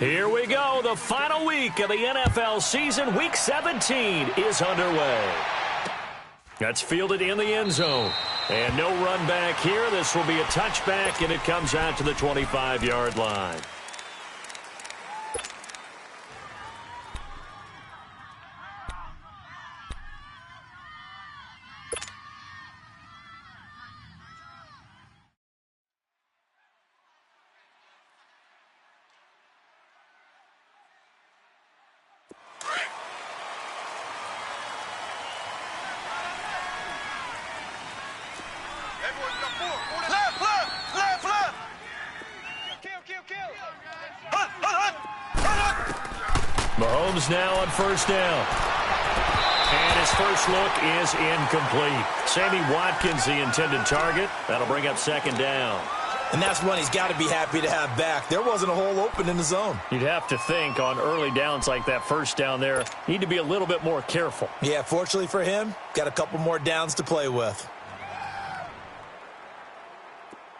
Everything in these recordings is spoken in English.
Here we go. The final week of the NFL season. Week 17 is underway. That's fielded in the end zone. And no run back here. This will be a touchback, and it comes out to the 25-yard line. Mahomes now on first down. And his first look is incomplete. Sammy Watkins, the intended target. That'll bring up second down. And that's one he's got to be happy to have back. There wasn't a hole open in the zone. You'd have to think on early downs like that first down there, need to be a little bit more careful. Yeah, fortunately for him, got a couple more downs to play with.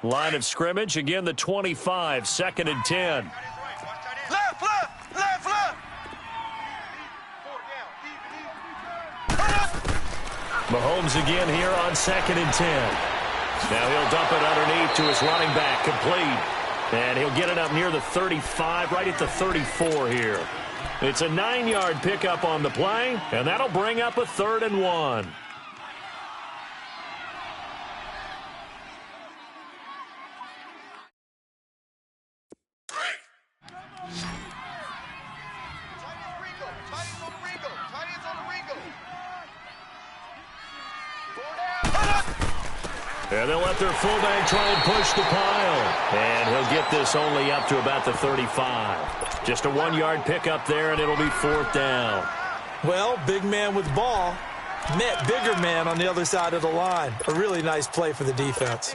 Line of scrimmage, again the 25, 2nd and 10. Left, left, left, left. Mahomes again here on 2nd and 10. Now he'll dump it underneath to his running back, complete. And he'll get it up near the 35, right at the 34 here. It's a 9-yard pickup on the play, and that'll bring up a 3rd and 1. And they'll let their fullback try and push the pile. And he'll get this only up to about the 35. Just a 1-yard pickup there, and it'll be 4th down. Well, big man with ball met bigger man on the other side of the line. A really nice play for the defense.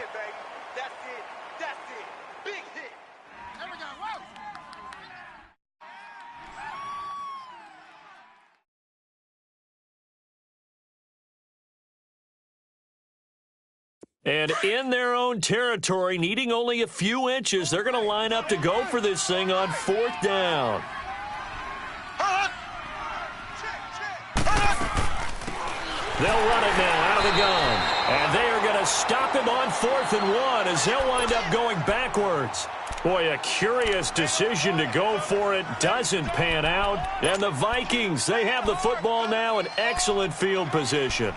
And in their own territory, needing only a few inches, they're going to line up to go for this thing on 4th down. They'll run it now out of the gun. And they are going to stop him on 4th and 1 as they'll wind up going backwards. Boy, a curious decision to go for it. Doesn't pan out. And the Vikings, they have the football now in excellent field position.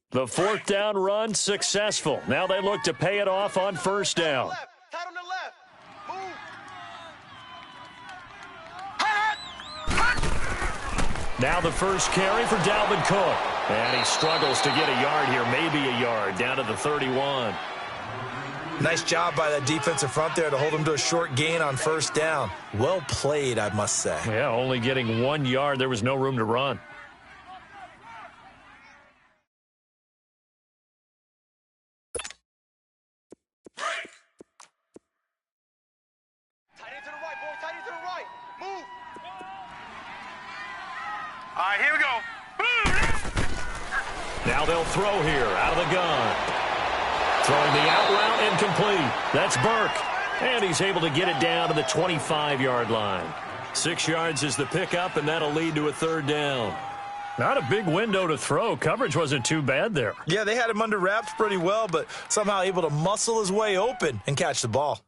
The 4th down run successful. Now they look to pay it off on 1st down. Now the first carry for Dalvin Cook. And he struggles to get a yard here, maybe a yard, down to the 31. Nice job by that defensive front there to hold him to a short gain on 1st down. Well played, I must say. Yeah, only getting 1 yard. There was no room to run. All right, here we go. Now they'll throw here out of the gun. Throwing the out route incomplete. That's Burke. And he's able to get it down to the 25-yard line. 6 yards is the pickup, and that'll lead to a 3rd down. Not a big window to throw. Coverage wasn't too bad there. Yeah, they had him under wraps pretty well, but somehow able to muscle his way open and catch the ball.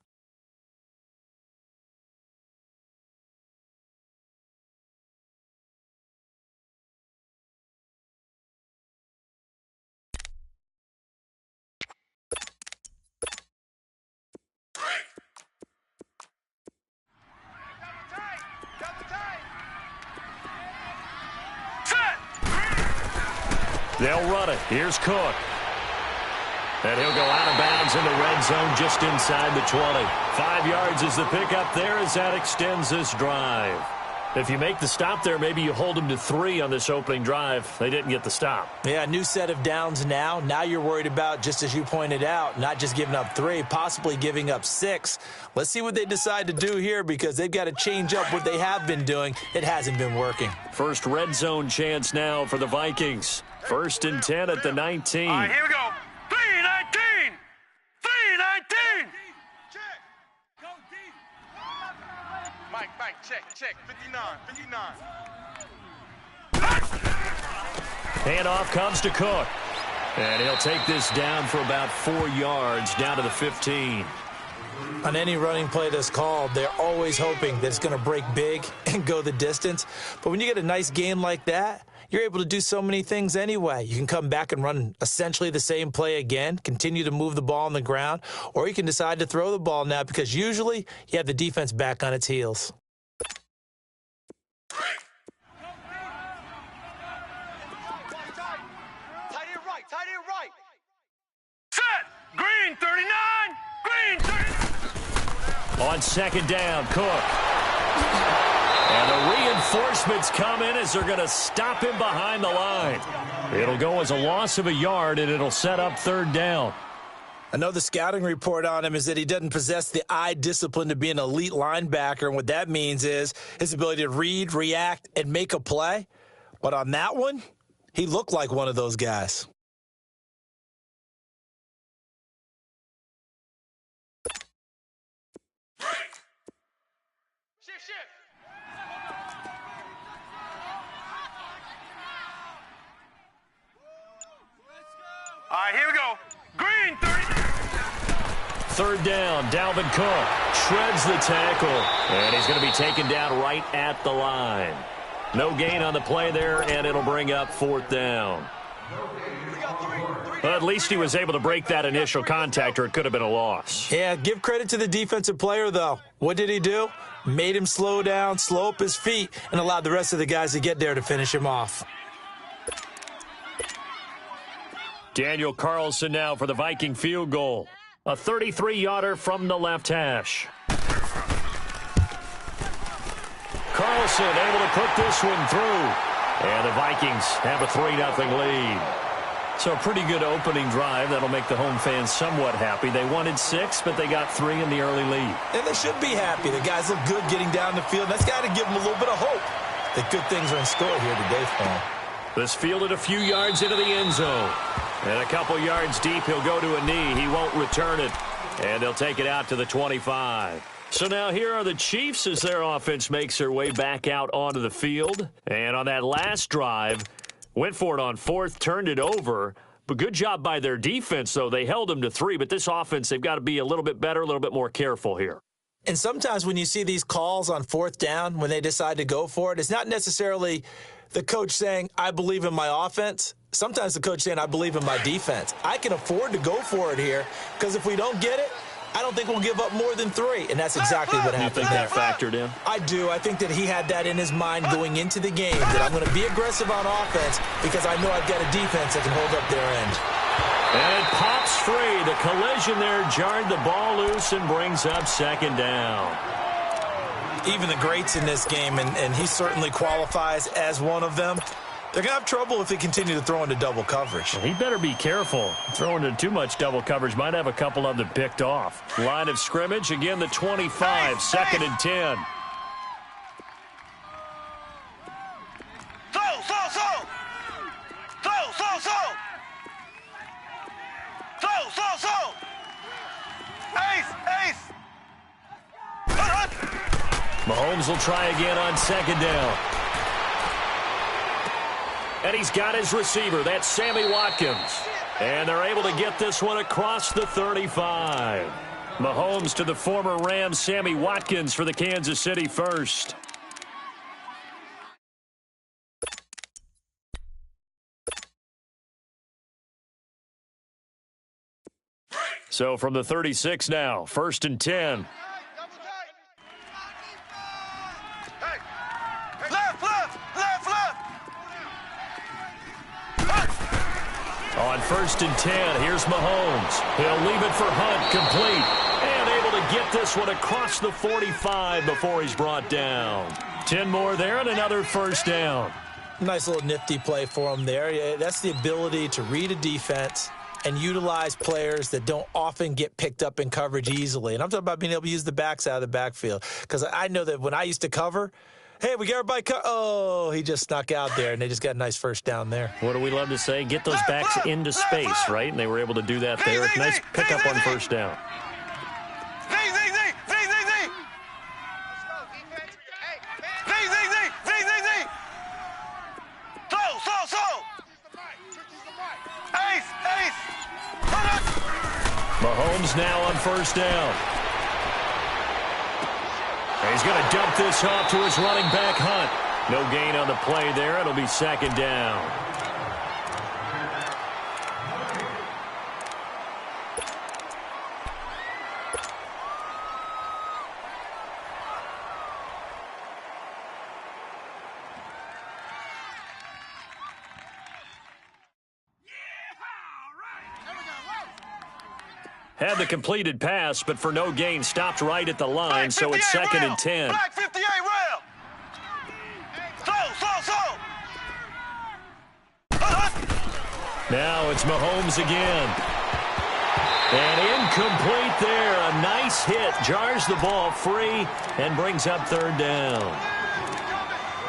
They'll run it. Here's Cook. And he'll go out of bounds in the red zone just inside the 20. 5 yards is the pickup there as that extends this drive. If you make the stop there, maybe you hold them to 3 on this opening drive. They didn't get the stop. Yeah, new set of downs now. Now you're worried about, just as you pointed out, not just giving up 3, possibly giving up 6. Let's see what they decide to do here, because they've got to change up what they have been doing. It hasn't been working. First red zone chance now for the Vikings. 1st and 10 at the 19. All right, here we go. 3-19. 3-19. Mike, check. 59. Handoff comes to Cook. And he'll take this down for about 4 yards, down to the 15. On any running play that's called, they're always hoping that it's going to break big and go the distance. But when you get a nice game like that, you're able to do so many things anyway. You can come back and run essentially the same play again, continue to move the ball on the ground, or you can decide to throw the ball now, because usually you have the defense back on its heels. Tight end right. Set. Green 39. Green 39. On 2nd down, Cook. And the reinforcements come in as they're going to stop him behind the line. It'll go as a loss of a yard, and it'll set up 3rd down. I know the scouting report on him is that he doesn't possess the eye discipline to be an elite linebacker, and what that means is his ability to read, react, and make a play. But on that one, he looked like one of those guys. All right, here we go. Green 30. 3rd down, Dalvin Cook shreds the tackle, and he's going to be taken down right at the line. No gain on the play there, and it'll bring up 4th down. Well, at least he was able to break that initial contact, or it could have been a loss. Yeah, give credit to the defensive player, though. What did he do? Made him slow down, slow up his feet, and allowed the rest of the guys to get there to finish him off. Daniel Carlson now for the Viking field goal. A 33-yarder from the left hash. Carlson able to put this one through. And the Vikings have a 3-0 lead. So a pretty good opening drive. That'll make the home fans somewhat happy. They wanted 6, but they got 3 in the early lead. And they should be happy. The guys look good getting down the field. That's got to give them a little bit of hope that good things are in store here today for them. This fielded a few yards into the end zone. And a couple yards deep, he'll go to a knee. He won't return it. And they'll take it out to the 25. So now here are the Chiefs as their offense makes their way back out onto the field. And on that last drive, went for it on 4th, turned it over. But good job by their defense, though. They held them to 3. But this offense, they've got to be a little bit better, a little bit more careful here. And sometimes when you see these calls on 4th down, when they decide to go for it, it's not necessarily the coach saying, I believe in my offense. Sometimes the coach saying, I believe in my defense. I can afford to go for it here, because if we don't get it, I don't think we'll give up more than 3. And that's exactly what happened there. there. That factored in? I do. I think that he had that in his mind going into the game, that I'm going to be aggressive on offense because I know I've got a defense that can hold up their end. And it pops free. The collision there jarred the ball loose and brings up 2nd down. Even the greats in this game, and he certainly qualifies as one of them, they're going to have trouble if they continue to throw into double coverage. He better be careful. Throwing into too much double coverage might have a couple of them picked off. Line of scrimmage, again the 25, 2nd and 10. Ace! Mahomes will try again on 2nd down. And he's got his receiver. That's Sammy Watkins. And they're able to get this one across the 35. Mahomes to the former Rams, Sammy Watkins for the Kansas City first. So from the 36 now, 1st and 10. On 1st and 10, here's Mahomes. He'll leave it for Hunt, complete. And able to get this one across the 45 before he's brought down. 10 more there and another first down. Nice little nifty play for him there. Yeah, that's the ability to read a defense and utilize players that don't often get picked up in coverage easily. And I'm talking about being able to use the backs out of the backfield. Because I know that when I used to cover, hey, we got everybody oh, he just snuck out there, and they just got a nice first down there. What do we love to say? Get those backs into space, right? And they were able to do that there. Nice pickup on first down. Mahomes now on first down. And he's going to dump this off to his running back, Hunt. No gain on the play there. It'll be second down. Had the completed pass, but for no gain, stopped right at the line, so it's second and 10. Black 58 rail. Slow. Now it's Mahomes again. And incomplete there. A nice hit. Jars the ball free and brings up third down.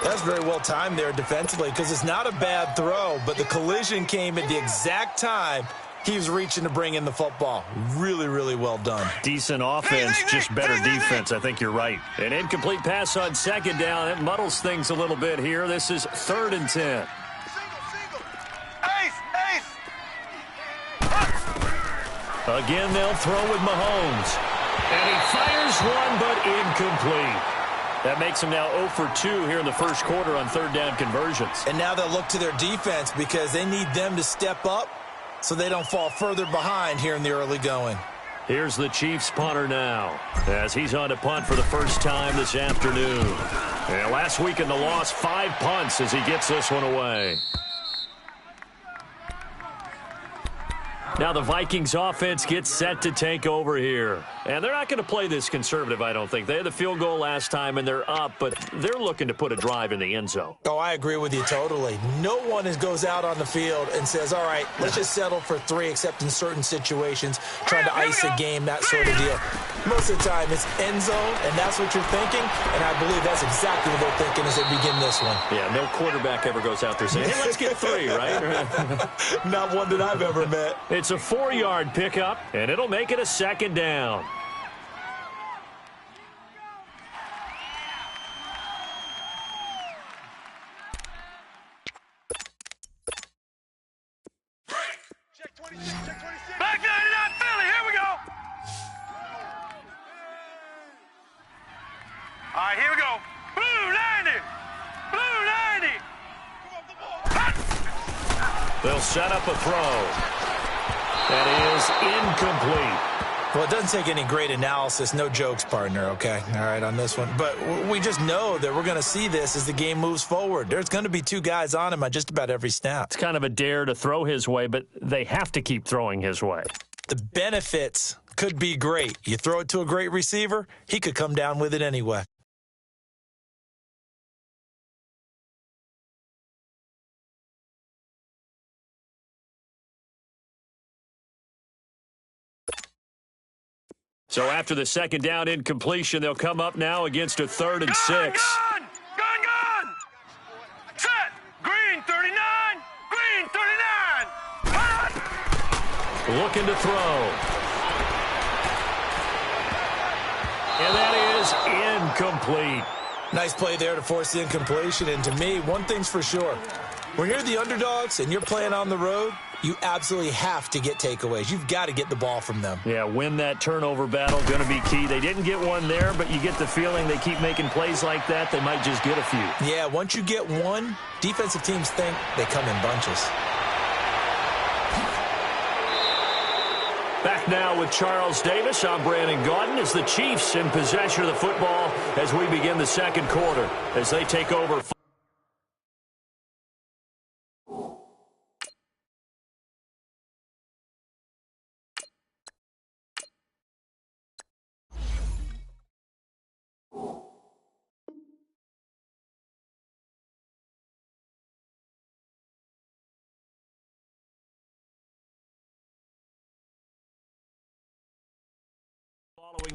That's very well timed there defensively because it's not a bad throw, but the collision came at the exact time he was reaching to bring in the football. Really, really well done. Decent offense, just better defense. I think you're right. An incomplete pass on second down. It muddles things a little bit here. This is third and 10. Again, they'll throw with Mahomes. And he fires one, but incomplete. That makes him now 0 for 2 here in the first quarter on third down conversions. And now they'll look to their defense because they need them to step up so they don't fall further behind here in the early going. Here's the Chiefs punter now as he's on to punt for the first time this afternoon. And last week in the loss, 5 punts as he gets this one away. Now the Vikings offense gets set to take over here. And they're not going to play this conservative, I don't think. They had the field goal last time, and they're up, but they're looking to put a drive in the end zone. Oh, I agree with you totally. No one goes out on the field and says, all right, let's just settle for 3, except in certain situations, trying to ice a game, that sort of deal. Most of the time, it's end zone, and that's what you're thinking, and I believe that's exactly what they're thinking as they begin this one. Yeah, no quarterback ever goes out there saying, hey, let's get 3, right? Not one that I've ever met. It's a 4-yard pickup, and it'll make it a second down. Black 99 Philly, here we go. All right, here we go. Blue 90. They'll set up a throw. That is incomplete. Well, it doesn't take any great analysis. No jokes, partner, okay? All right, on this one. But we just know that we're going to see this as the game moves forward. There's going to be 2 guys on him on just about every snap. It's kind of a dare to throw his way, but they have to keep throwing his way. The benefits could be great. You throw it to a great receiver, he could come down with it anyway. So after the second down incompletion, they'll come up now against a 3rd and 6. Gun! Set! Green 39! Green 39! Hot! Looking to throw. And that is incomplete. Nice play there to force the incompletion. And to me, one thing's for sure. When you're the underdogs and you're playing on the road, you absolutely have to get takeaways. You've got to get the ball from them. Yeah, win that turnover battle, going to be key. They didn't get one there, but you get the feeling they keep making plays like that, they might just get a few. Yeah, once you get one, defensive teams think they come in bunches. Back now with Charles Davis. I'm Brandon Gaudin as the Chiefs in possession of the football as we begin the second quarter as they take over.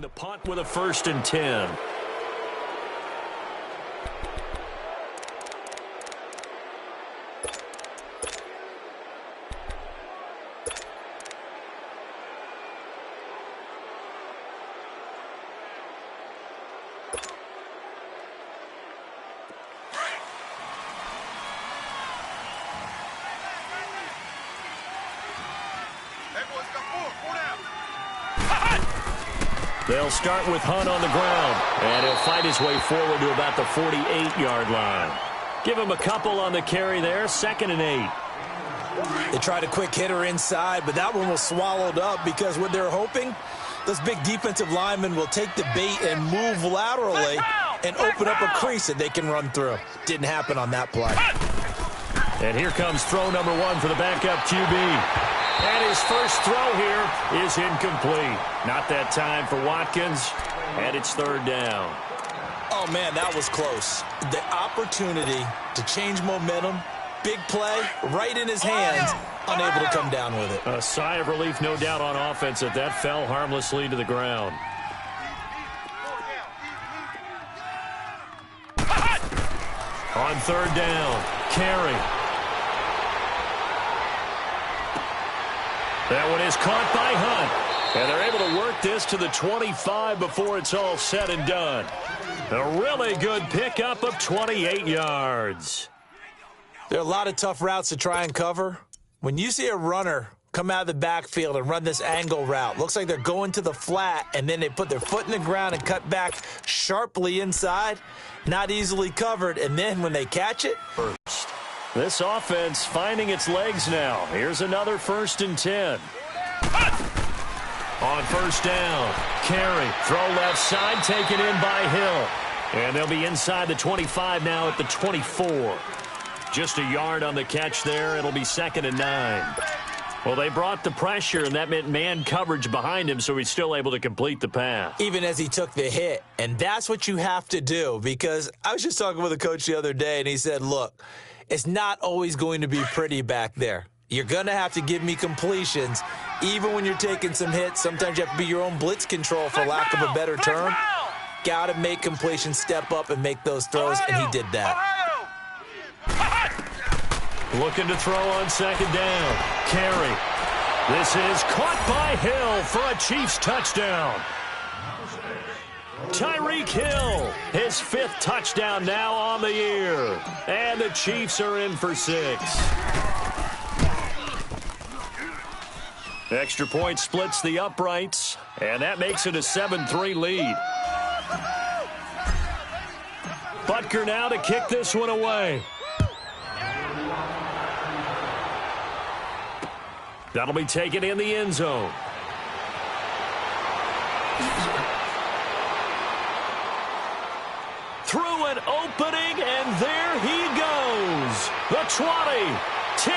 The punt with a 1st and 10. They'll start with Hunt on the ground, and he'll fight his way forward to about the 48-yard line. Give him a couple on the carry there, 2nd and 8. They tried a quick hitter inside, but that one was swallowed up because what they're hoping, those big defensive linemen will take the bait and move laterally and open up a crease that they can run through. Didn't happen on that play. And here comes throw number 1 for the backup QB. And his first throw here is incomplete. Not that time for Watkins, and it's 3rd down. Oh, man, that was close. The opportunity to change momentum, big play, right in his hands, unable to come down with it. A sigh of relief, no doubt, on offense that fell harmlessly to the ground. On 3rd down, carry. That one is caught by Hunt. And they're able to work this to the 25 before it's all said and done. A really good pickup of 28 yards. There are a lot of tough routes to try and cover. When you see a runner come out of the backfield and run this angle route, looks like they're going to the flat, and then they put their foot in the ground and cut back sharply inside, not easily covered, and then when they catch it. This offense finding its legs now. Here's another 1st and 10. On 1st down, carry, throw left side, taken in by Hill. And they'll be inside the 25 now at the 24. Just a yard on the catch there. It'll be 2nd and 9. Well, they brought the pressure, and that meant man coverage behind him, so he's still able to complete the pass. Even as he took the hit. And that's what you have to do, because I was just talking with a coach the other day, and he said, look, it's not always going to be pretty back there. You're going to have to give me completions, even when you're taking some hits. Sometimes you have to be your own blitz control, for lack of a better term. Got to make completions, step up, and make those throws, and he did that. Looking to throw on 2nd down. Carry. This is caught by Hill for a Chiefs touchdown. Tyreek Hill, his 5th touchdown now on the year. And the Chiefs are in for 6. Extra point splits the uprights, and that makes it a 7-3 lead. Butker now to kick this one away. That'll be taken in the end zone. Through an opening, and there he goes. The 20, 10,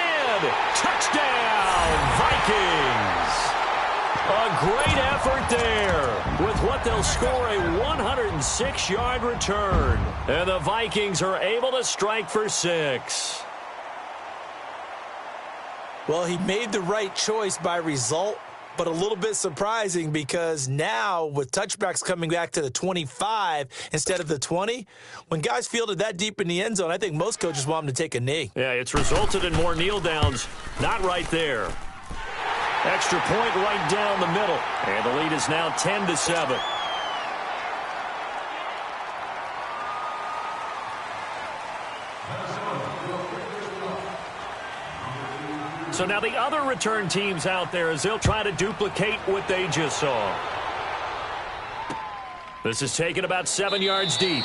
touchdown, Vikings. A great effort there with what they'll score a 106-yard return. And the Vikings are able to strike for 6. Well, he made the right choice by result, but a little bit surprising because now with touchbacks coming back to the 25 instead of the 20, when guys fielded that deep in the end zone, I think most coaches want them to take a knee. Yeah, it's resulted in more kneel downs. Not right there. Extra point right down the middle. And the lead is now 10-7. So now the other return teams out there as they'll try to duplicate what they just saw. This is taken about 7 yards deep.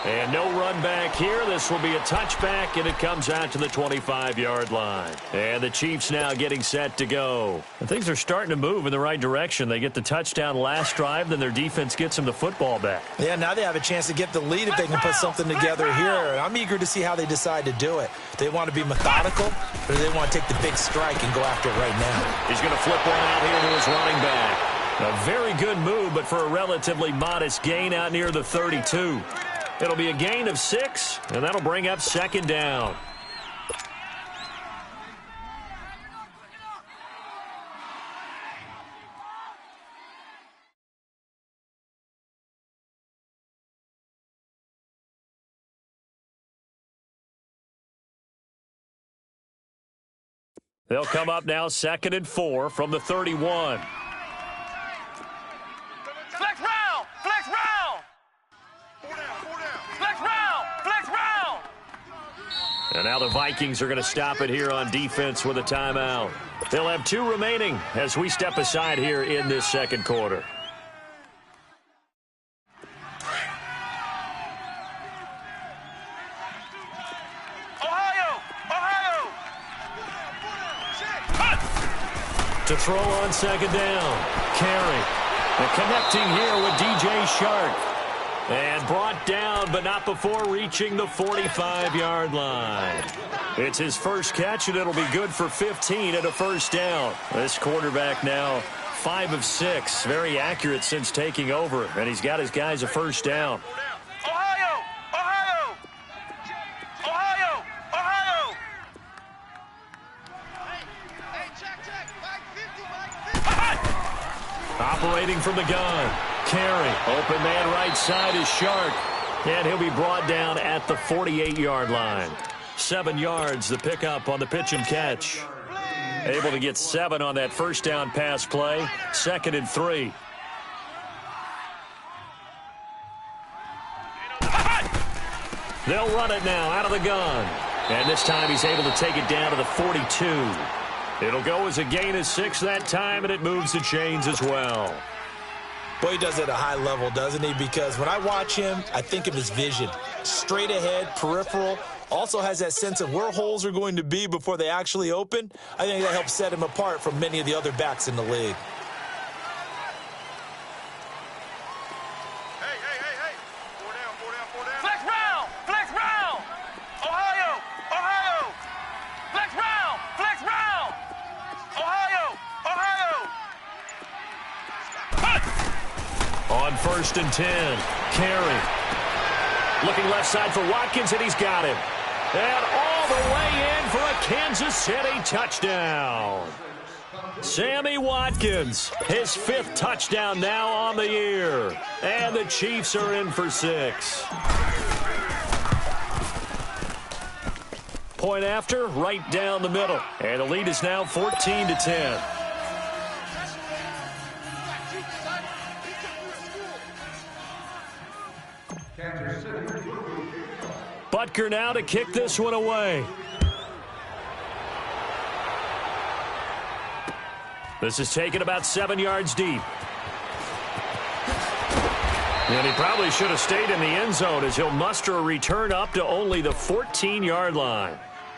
And no run back here. This will be a touchback, and it comes out to the 25-yard line. And the Chiefs now getting set to go. And things are starting to move in the right direction. They get the touchdown last drive, then their defense gets them the football back. Yeah, now they have a chance to get the lead if they can put something together here. And I'm eager to see how they decide to do it. Do they want to be methodical, or do they want to take the big strike and go after it right now? He's going to flip one out here to his running back. A very good move, but for a relatively modest gain out near the 32. It'll be a gain of 6, and that'll bring up 2nd down. They'll come up now 2nd and 4 from the 31. Flex round! Flex round! Flex round! Flex round! And now the Vikings are going to stop it here on defense with a timeout. They'll have 2 remaining as we step aside here in this second quarter. To throw on 2nd down. Carey. And connecting here with DJ Shark. And brought down, but not before reaching the 45-yard line. It's his first catch, and it'll be good for 15 and a first down. This quarterback now 5 of 6. Very accurate since taking over. And he's got his guys a first down. Ohio! Ohio! Ohio! Ohio! Operating from the gun. Carey. Open man right side is Shark. And he'll be brought down at the 48-yard line. 7 yards, the pickup on the pitch and catch. Able to get 7 on that first down pass play. 2nd and 3. They'll run it now out of the gun. And this time he's able to take it down to the 42. It'll go as a gain of 6 that time, and it moves the chains as well. Boy, he does it at a high level, doesn't he? Because when I watch him, I think of his vision. Straight ahead, peripheral, also has that sense of where holes are going to be before they actually open. I think that helps set him apart from many of the other backs in the league. Flex round! Flex round! Ohio! Ohio! Flex round! Flex round! Ohio! Ohio! On 1st and 10, Carey. Looking left side for Watkins, and he's got him. And all the way in for a Kansas City touchdown. Sammy Watkins, his 5th touchdown now on the year. And the Chiefs are in for 6. Point after, right down the middle. And the lead is now 14-10. Butker now to kick this one away. This is taken about 7 yards deep. And he probably should have stayed in the end zone as he'll muster a return up to only the 14-yard line.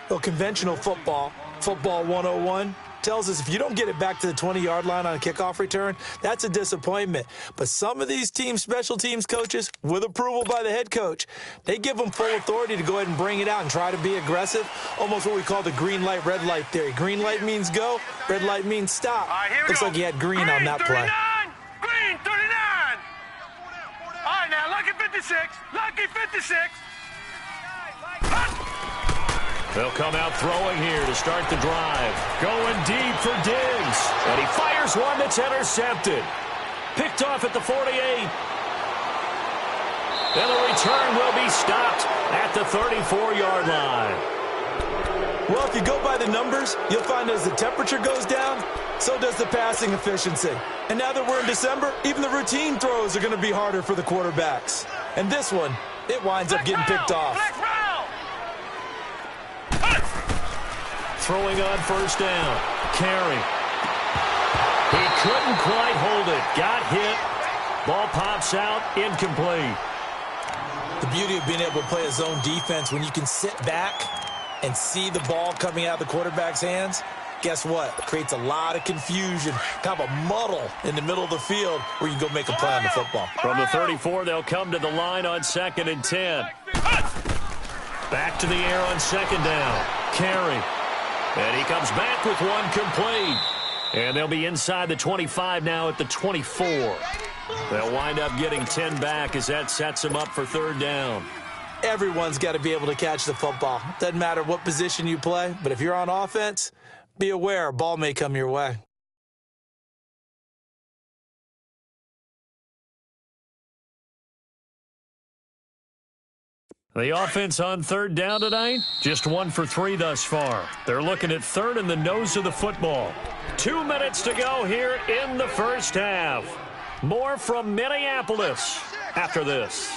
Well, conventional football 101, tells us if you don't get it back to the 20-yard line on a kickoff return, that's a disappointment. But some of these teams, special teams coaches, with approval by the head coach, they give them full authority to go ahead and bring it out and try to be aggressive, almost what we call the green light, red light theory. Green light means go, red light means stop. Looks like he had green on that play. Green 39! All right, now, lucky 56. Lucky 56. They'll come out throwing here to start the drive. Going deep for Diggs. And he fires one that's intercepted. Picked off at the 48. And the return will be stopped at the 34-yard line. Well, if you go by the numbers, you'll find as the temperature goes down, so does the passing efficiency. And now that we're in December, even the routine throws are going to be harder for the quarterbacks. And this one, it winds up getting picked off. Throwing on 1st down. Carey. He couldn't quite hold it. Got hit. Ball pops out. Incomplete. The beauty of being able to play a zone defense when you can sit back and see the ball coming out of the quarterback's hands, guess what? Creates a lot of confusion, kind of a muddle in the middle of the field where you can go make a play on the football. From the 34, they'll come to the line on 2nd and 10. Back to the air on 2nd down. Carey. And he comes back with one complete. And they'll be inside the 25 now at the 24. They'll wind up getting 10 back as that sets them up for 3rd down. Everyone's got to be able to catch the football. Doesn't matter what position you play, but if you're on offense, be aware a ball may come your way. The offense on third down tonight, just 1 for 3 thus far. They're looking at third in the nose of the football. 2 minutes to go here in the first half. More from Minneapolis after this.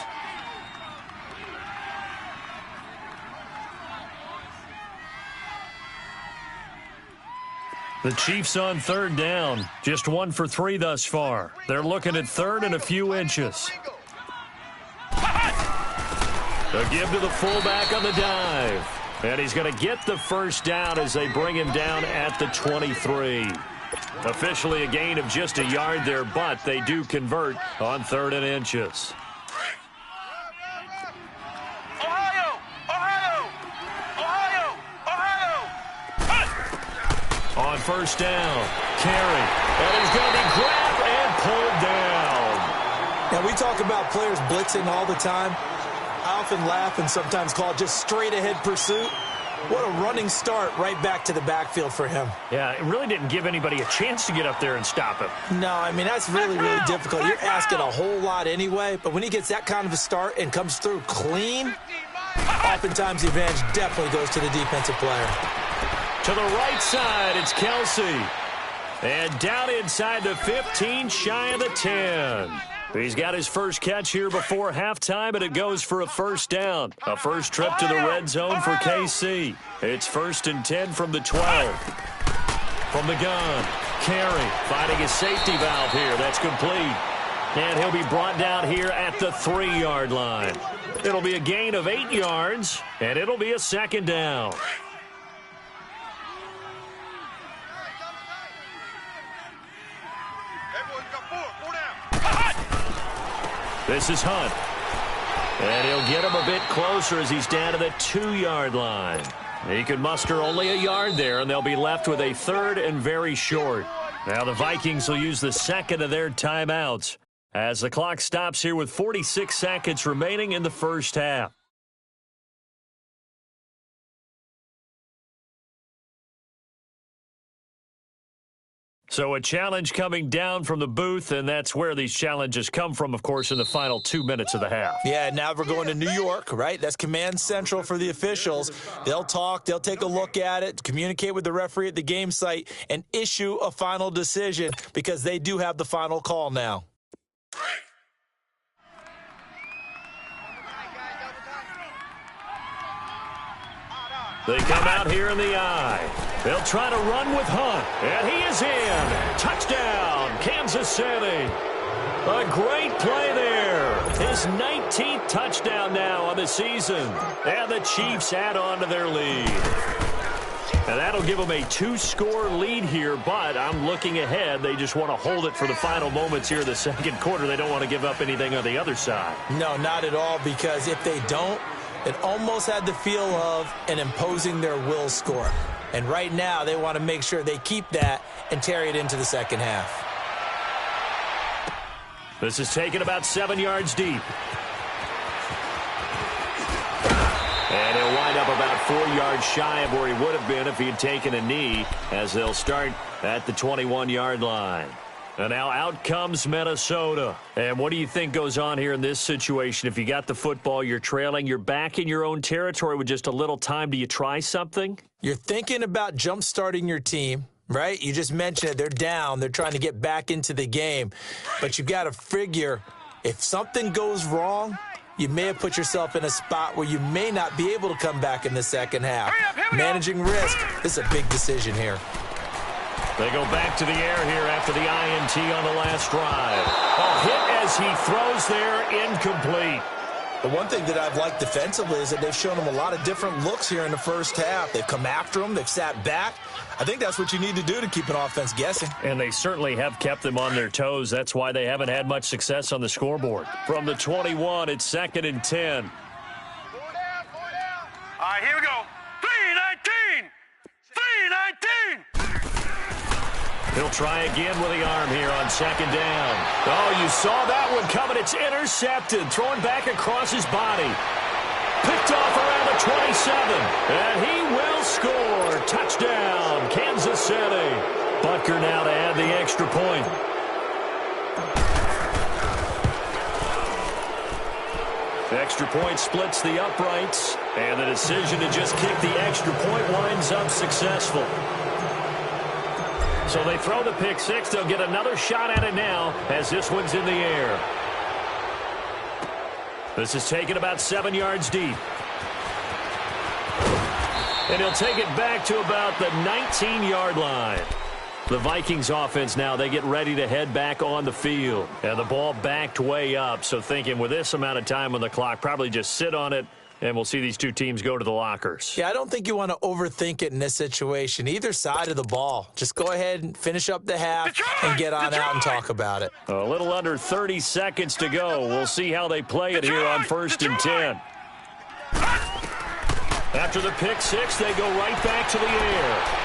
The Chiefs on third down, just 1 for 3 thus far. They're looking at third and a few inches. A give to the fullback on the dive. And he's going to get the first down as they bring him down at the 23. Officially a gain of just a yard there, but they do convert on third and inches. Ohio! Ohio! Ohio! Ohio! On first down, carry. And he's going to be grabbed and pulled down. Now, we talk about players blitzing all the time. I often laugh and sometimes call it just straight-ahead pursuit. What a running start right back to the backfield for him. Yeah, it really didn't give anybody a chance to get up there and stop him. No, I mean, that's really, really difficult. You're asking a whole lot anyway, but when he gets that kind of a start and comes through clean, oftentimes the advantage definitely goes to the defensive player. To the right side, it's Kelsey. And down inside the 15, shy of the 10. He's got his first catch here before halftime, and it goes for a first down. A first trip to the red zone for KC. It's 1st and 10 from the 12. From the gun, Carey finding his safety valve here. That's complete. And he'll be brought down here at the 3-yard line. It'll be a gain of 8 yards, and it'll be a second down. This is Hunt. And he'll get him a bit closer as he's down to the 2-yard line. He can muster only a yard there, and they'll be left with a third and very short. Now the Vikings will use the second of their timeouts as the clock stops here with 46 seconds remaining in the first half. So a challenge coming down from the booth, and that's where these challenges come from, of course, in the final 2 minutes of the half. Yeah, now we're going to New York, right? That's command central for the officials. They'll talk, they'll take a look at it, communicate with the referee at the game site, and issue a final decision because they do have the final call now. They come out here in the eye. They'll try to run with Hunt, and he is in. Touchdown, Kansas City. A great play there. His 19th touchdown now on the season. And the Chiefs add on to their lead. And that'll give them a 2-score lead here, but I'm looking ahead. They just want to hold it for the final moments here in the second quarter. They don't want to give up anything on the other side. No, not at all, because if they don't, it almost had the feel of an imposing their will score. And right now, they want to make sure they keep that and carry it into the second half. This is taken about 7 yards deep. And he'll wind up about 4 yards shy of where he would have been if he had taken a knee, as they'll start at the 21-yard line. And now out comes Minnesota. And what do you think goes on here in this situation? If you got the football, you're trailing, you're back in your own territory with just a little time. Do you try something? You're thinking about jump-starting your team, right? You just mentioned it. They're down. They're trying to get back into the game. But you've got to figure if something goes wrong, you may have put yourself in a spot where you may not be able to come back in the second half. Managing risk is a big decision here. They go back to the air here after the INT on the last drive. A hit as he throws there, incomplete. The one thing that I've liked defensively is that they've shown them a lot of different looks here in the first half. They've come after them. They've sat back. I think that's what you need to do to keep an offense guessing. And they certainly have kept them on their toes. That's why they haven't had much success on the scoreboard. From the 21, it's 2nd and 10. All right, here we go. 3-19! 3-19! He'll try again with the arm here on 2nd down. Oh, you saw that one coming. It's intercepted. Thrown back across his body. Picked off around the 27. And he will score. Touchdown, Kansas City. Butker now to add the extra point. Extra point splits the uprights, and the decision to just kick the extra point winds up successful. So they throw the pick six. They'll get another shot at it now as this one's in the air. This is taken about 7 yards deep. And he'll take it back to about the 19-yard line. The Vikings offense now, they get ready to head back on the field. And the ball backed way up. So thinking with this amount of time on the clock, probably just sit on it, and we'll see these two teams go to the lockers. Yeah, I don't think you want to overthink it in this situation. Either side of the ball. Just go ahead and finish up the half and get on out and talk about it. A little under 30 seconds to go. We'll see how they play it here on 1st and 10. After the pick six, they go right back to the air.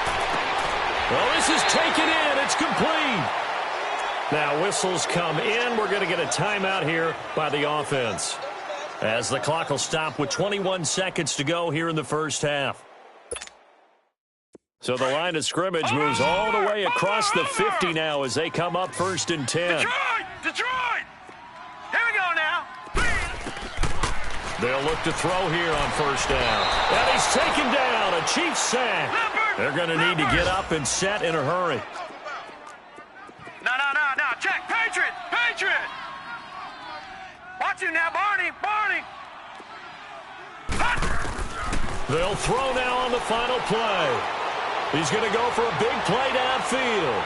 Well, this is taken in. It's complete. Now, whistles come in. We're going to get a timeout here by the offense, as the clock will stop with 21 seconds to go here in the first half. So the line of scrimmage moves all the way across the 50 now as they come up 1st and 10. Detroit! Here we go now. They'll look to throw here on 1st down. And he's taken down. A Chiefs sack. They're going to need to get up and set in a hurry. No. Check. Patriot. Watch him now, Barney. They'll throw now on the final play. He's going to go for a big play downfield.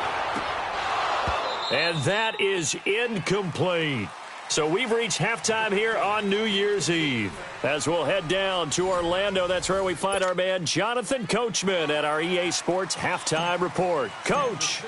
And that is incomplete. So we've reached halftime here on New Year's Eve. As we'll head down to Orlando, that's where we find our man Jonathan Coachman at our EA Sports Halftime Report. Coach,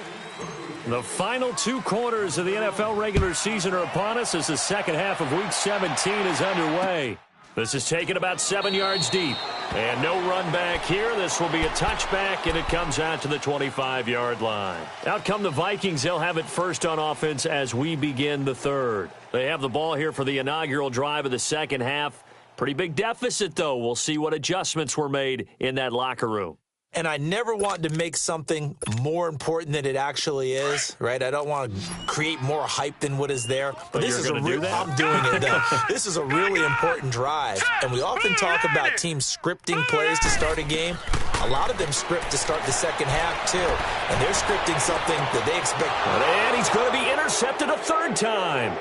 the final 2 quarters of the NFL regular season are upon us as the second half of Week 17 is underway. This is taken about 7 yards deep. And no run back here. This will be a touchback, and it comes out to the 25-yard line. Out come the Vikings. They'll have it first on offense as we begin the third. They have the ball here for the inaugural drive of the second half. Pretty big deficit, though. We'll see what adjustments were made in that locker room. And I never want to make something more important than it actually is, right? I don't want to create more hype than what is there. But this is I'm doing it, though. This is a really important drive. And we often talk about teams scripting plays to start a game. A lot of them script to start the second half, too. And they're scripting something that they expect. And he's going to be intercepted a third time.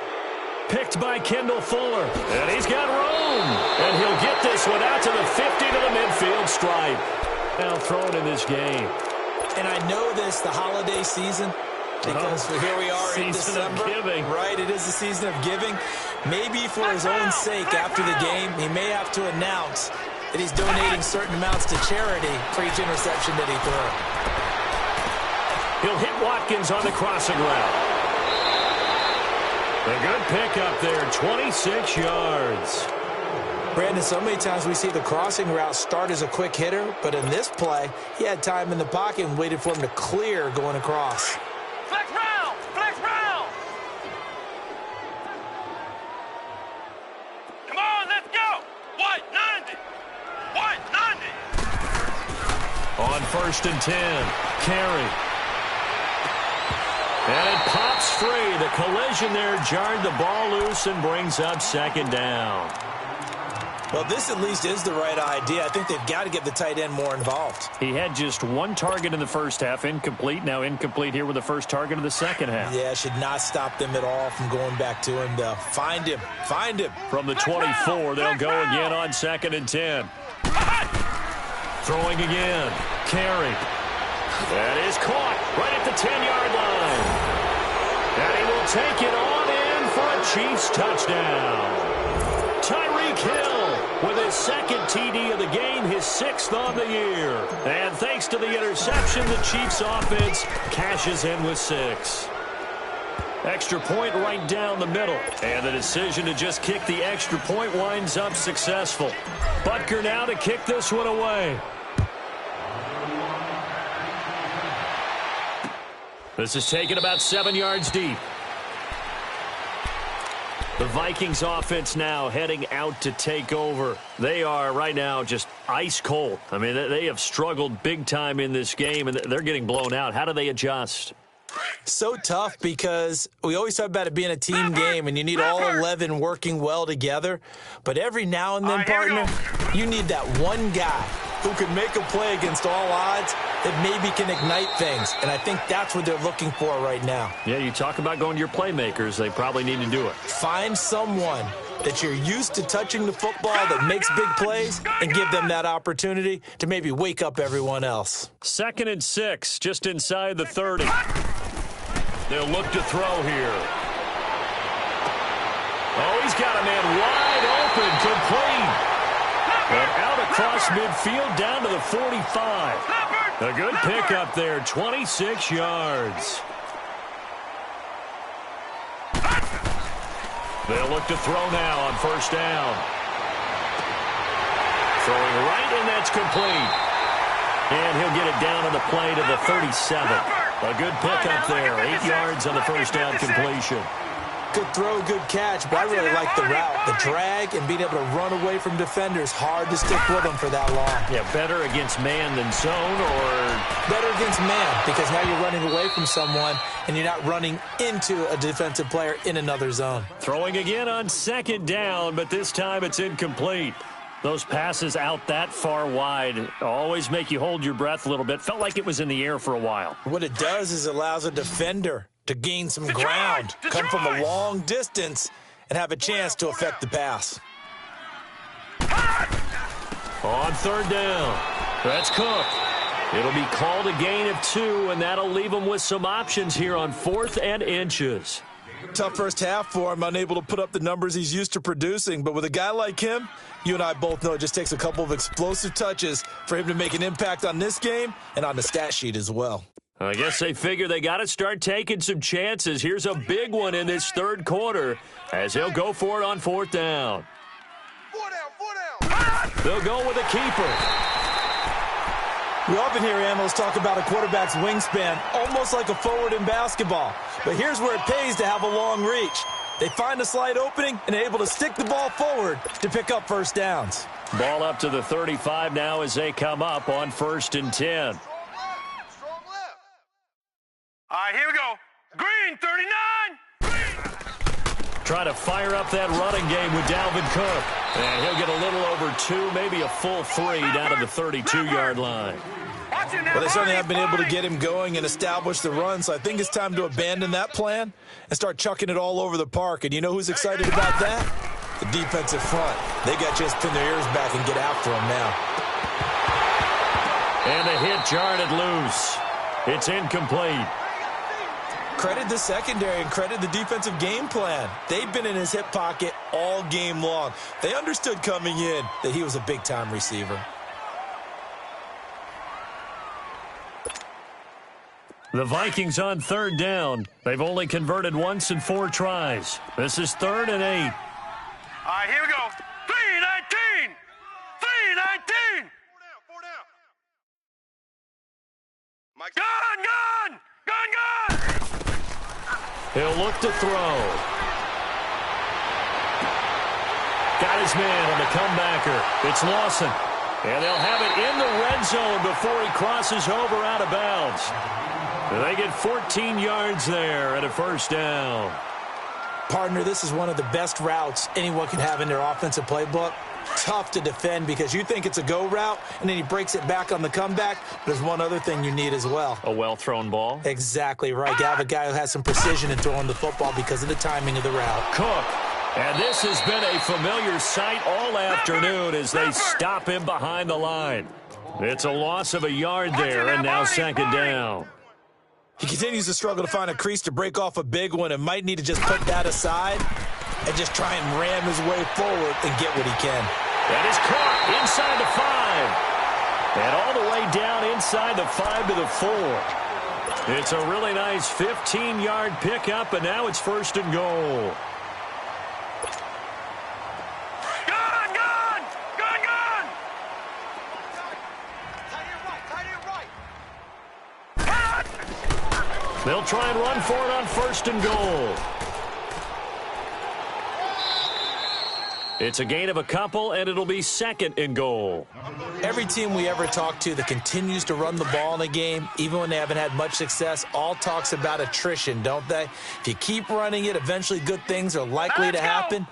Picked by Kendall Fuller. And he's got room. And he'll get this one out to the 50 to the midfield stripe. Now thrown in this game. And I know this, the holiday season, because here we are in December. Season of giving. Right, it is the season of giving. Maybe for his own sake after the game, he may have to announce that he's donating certain amounts to charity for each interception that he threw. He'll hit Watkins on the crossing route. A good pickup there, 26 yards. Brandon, so many times we see the crossing route start as a quick hitter, but in this play, he had time in the pocket and waited for him to clear going across. Flex round! Come on, let's go! White 90! On 1st and 10, carry. And it pops free. The collision there jarred the ball loose and brings up 2nd down. Well, this at least is the right idea. I think they've got to get the tight end more involved. He had just 1 target in the first half, incomplete. Now incomplete here with the first target of the second half. Yeah, should not stop them at all from going back to him, though. Find him. From the 24, they'll go again on 2nd and 10. Throwing again. Carry. That is caught right at the 10-yard line. And he will take it on in for a Chiefs touchdown. Tyreek Hill with his 2nd TD of the game, his 6th on the year. And thanks to the interception, the Chiefs offense cashes in with 6. Extra point right down the middle. And the decision to just kick the extra point winds up successful. Butker now to kick this one away. This is taken about 7 yards deep. The Vikings offense now heading out to take over. They are right now just ice cold. I mean, they have struggled big time in this game, and they're getting blown out. How do they adjust? So tough because we always talk about it being a team game and you need all 11 working well together. But every now and then, partner, you need that one guy who can make a play against all odds that maybe can ignite things. And I think that's what they're looking for right now. Yeah, you talk about going to your playmakers. They probably need to do it. Find someone that you're used to touching the football that makes big plays and give them that opportunity to maybe wake up everyone else. 2nd and 6, just inside the 30. They'll look to throw here. Oh, he's got a man wide open, complete. And out across midfield down to the 45. A good pickup there, 26 yards. They'll look to throw now on 1st down. Throwing right, and that's complete. And he'll get it down on the play to the 37. A good pickup there, 8 yards on the 1st down completion. Good throw, good catch, but I really like the route. The drag and being able to run away from defenders, hard to stick with them for that long. Yeah, better against man than zone, or better against man, because now you're running away from someone and you're not running into a defensive player in another zone. Throwing again on 2nd down, but this time it's incomplete. Those passes out that far wide always make you hold your breath a little bit. Felt like it was in the air for a while. What it does is it allows a defender to gain some ground, come from a long distance, and have a chance to affect the pass. On 3rd down, that's Cook. It'll be called a gain of 2, and that'll leave him with some options here on 4th and inches. Tough first half for him, unable to put up the numbers he's used to producing. But with a guy like him, you and I both know it just takes a couple of explosive touches for him to make an impact on this game and on the stat sheet as well. I guess they figure they got to start taking some chances. Here's a big one in this 3rd quarter as he'll go for it on 4th down. 4 down. They'll go with a keeper. We often hear analysts talk about a quarterback's wingspan, almost like a forward in basketball. But here's where it pays to have a long reach. They find a slight opening and are able to stick the ball forward to pick up 1st downs. Ball up to the 35 now as they come up on 1st and 10. All right, here we go. Green, 39. Try to fire up that running game with Dalvin Cook. And he'll get a little over 2, maybe a full 3 down to the 32-yard line. Well, they certainly have been able to get him going and establish the run, so I think it's time to abandon that plan and start chucking it all over the park. And you know who's excited about that? The defensive front. They got just pin their ears back and get after him now. And the hit jarred it loose. It's incomplete. Credit the secondary and credit the defensive game plan. They've been in his hip pocket all game long. They understood coming in that he was a big-time receiver. The Vikings on 3rd down. They've only converted once in 4 tries. This is 3rd and 8. All right, here we go. 3-19. 3-19. 4 down. Gun. He'll look to throw. Got his man on the comebacker. It's Lawson. And they'll have it in the red zone before he crosses over out of bounds. They get 14 yards there at a 1st down. Partner, this is one of the best routes anyone can have in their offensive playbook. Tough to defend because you think it's a go route, and then he breaks it back on the comeback. But there's one other thing you need as well. A well-thrown ball. Exactly right. You have a guy who has some precision in throwing the football because of the timing of the route. Cook. And this has been a familiar sight all afternoon as they stop him behind the line. It's a loss of a yard there, and now 2nd down. He continues to struggle to find a crease to break off a big one and might need to just put that aside and just try and ram his way forward and get what he can. That is caught inside the 5. And all the way down inside the 5 to the 4. It's a really nice 15-yard pickup, and now it's 1st and goal. They'll try and run for it on 1st and goal. It's a gain of a couple, and it'll be 2nd and goal. Every team we ever talk to that continues to run the ball in a game, even when they haven't had much success, all talks about attrition, don't they? If you keep running it, eventually good things are likely to happen.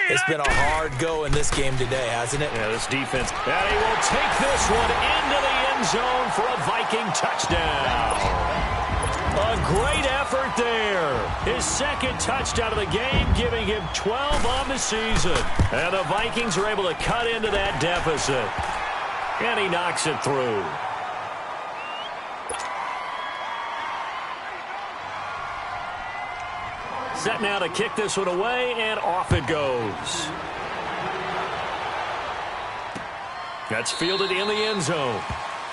It's been a hard go in this game today, hasn't it? Yeah, this defense. And he will take this one into the end zone for a Viking touchdown. A great effort there. His 2nd touchdown of the game, giving him 12 on the season. And the Vikings are able to cut into that deficit. And he knocks it through. Set now to kick this one away, and off it goes. That's fielded in the end zone.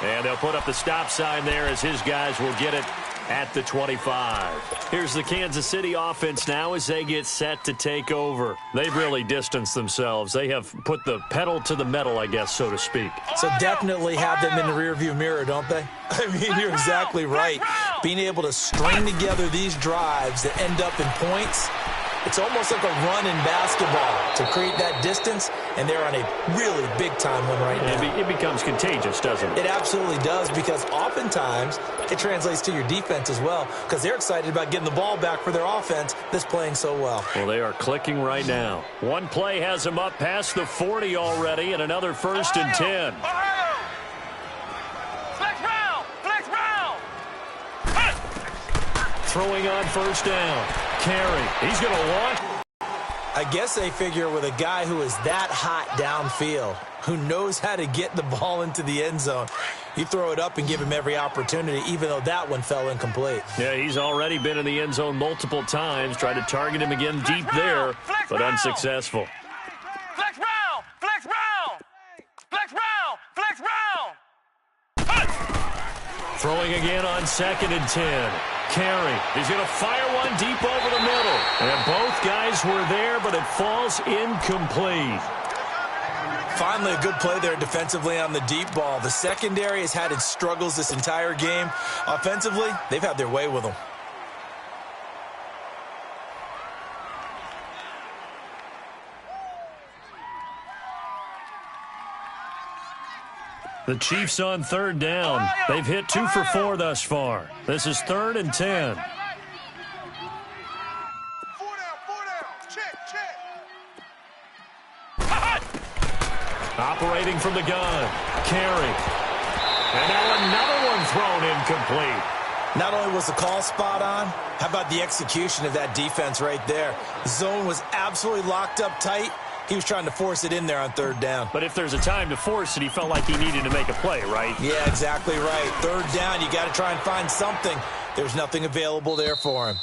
And they'll put up the stop sign there as his guys will get it at the 25. Here's the Kansas City offense now as they get set to take over. They've really distanced themselves. They have put the pedal to the metal, I guess, so to speak. So definitely have them in the rearview mirror, don't they? I mean, you're exactly right. Being able to string together these drives that end up in points, it's almost like a run in basketball to create that distance, and they're on a really big-time one right now. It becomes contagious, doesn't it? It absolutely does, because oftentimes it translates to your defense as well, because they're excited about getting the ball back for their offense that's playing so well. Well, they are clicking right now. One play has them up past the 40 already, and another 1st and 10. Flex round! Flex round! Throwing on 1st down. Carry. He's going to launch. I guess they figure with a guy who is that hot downfield, who knows how to get the ball into the end zone, you throw it up and give him every opportunity, even though that one fell incomplete. Yeah, he's already been in the end zone multiple times. Tried to target him again deep there, but unsuccessful. Flex round! Flex round! Flex round! Flex round! Throwing again on 2nd and 10. Carry. He's going to fire one deep over the middle. And both guys were there, but it falls incomplete. Finally, a good play there defensively on the deep ball. The secondary has had its struggles this entire game. Offensively, they've had their way with them. The Chiefs on 3rd down. They've hit 2 for 4 thus far. This is 3rd and 10. 4 down, 4 down. Check, check. Operating from the gun. Carry. And now another one thrown incomplete. Not only was the call spot on, how about the execution of that defense right there? The zone was absolutely locked up tight. He was trying to force it in there on 3rd down. But if there's a time to force it, he felt like he needed to make a play, right? Yeah, exactly right. 3rd down, you got to try and find something. There's nothing available there for him.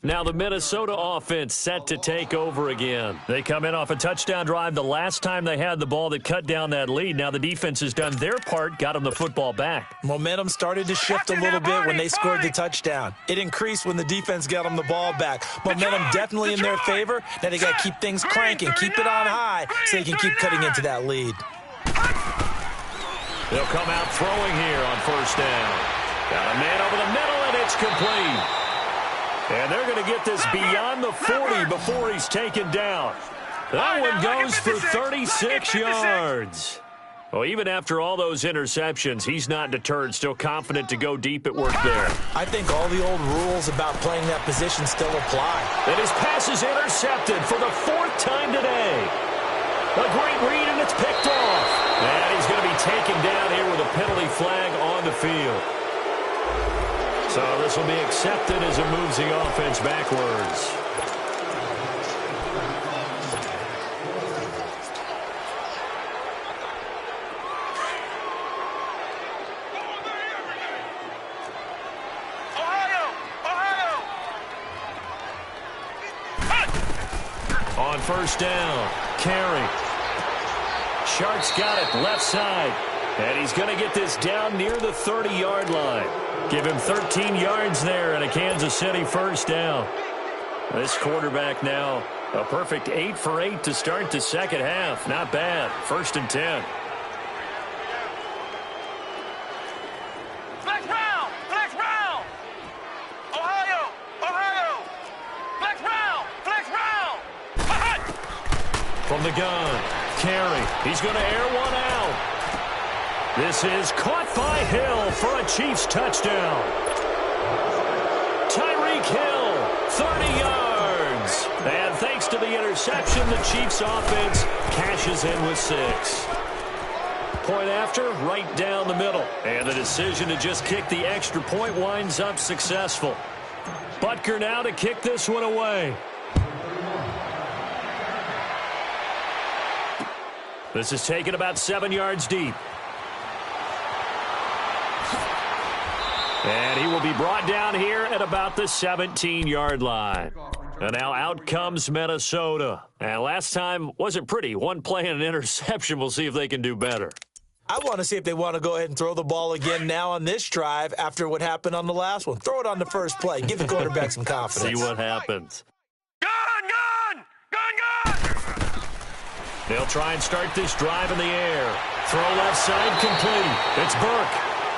Now the Minnesota offense set to take over again. They come in off a touchdown drive the last time they had the ball that cut down that lead. Now the defense has done their part, got them the football back. Momentum started to shift a little bit when they scored the touchdown. It increased when the defense got them the ball back. Momentum definitely in their favor. Now they got to keep things cranking, keep it on high so they can keep cutting into that lead. They'll come out throwing here on 1st down. Got a man over the middle, and it's complete. And they're going to get this beyond the 40 before he's taken down. That one goes for 36 yards. Well, even after all those interceptions, he's not deterred, still confident to go deep at work there. I think all the old rules about playing that position still apply. And his pass is intercepted for the 4th time today. A great read, and it's picked off. And he's going to be taken down here with a penalty flag on the field. So this will be accepted as it moves the offense backwards. On 1st down, carry. Shark's got it left side. And he's going to get this down near the 30-yard line. Give him 13 yards there and a Kansas City 1st down. This quarterback now a perfect 8 for 8 to start the 2nd half. Not bad. 1st and 10. Flex round! Flex round! Ohio! Ohio! Flex round! Flex round! From the gun, Carey. He's going to air one out. This is caught by Hill for a Chiefs touchdown. Tyreek Hill, 30 yards. And thanks to the interception, the Chiefs offense cashes in with 6. Point after, right down the middle. And the decision to just kick the extra point winds up successful. Butker now to kick this one away. This is taken about 7 yards deep. And he will be brought down here at about the 17-yard line. And now out comes Minnesota. And last time wasn't pretty. One play and an interception. We'll see if they can do better. I want to see if they want to go ahead and throw the ball again now on this drive after what happened on the last one. Throw it on the first play. Give the quarterback some confidence. See what happens. Gun! They'll try and start this drive in the air. Throw left side complete. It's Burke.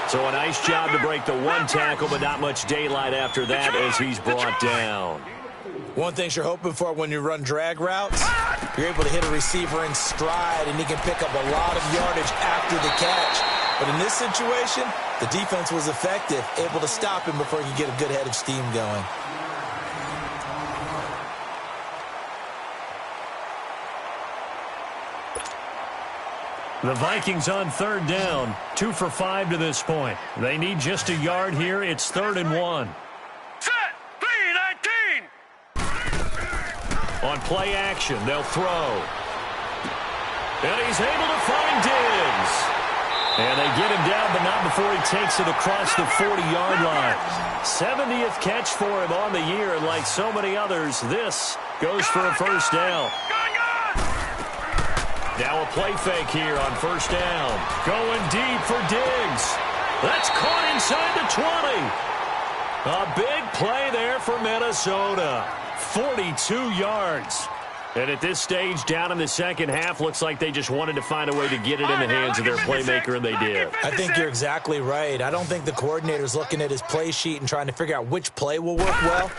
So a nice job to break the one tackle, but not much daylight after that as he's brought down. One thing you're hoping for when you run drag routes, you're able to hit a receiver in stride, and he can pick up a lot of yardage after the catch. But in this situation, the defense was effective, able to stop him before he could get a good head of steam going. The Vikings on third down, 2 for 5 to this point. They need just a yard here. It's 3rd and 1. Set! 3-19! On play action, they'll throw. And he's able to find Diggs. And they get him down, but not before he takes it across the 40-yard line. 70th catch for him on the year, and like so many others, this goes for a first down. Now a play fake here on first down. Going deep for Diggs. That's caught inside the 20. A big play there for Minnesota. 42 yards. And at this stage, down in the second half, looks like they just wanted to find a way to get it in the hands of their playmaker, and they did. I think you're exactly right. I don't think the coordinator's looking at his play sheet and trying to figure out which play will work well.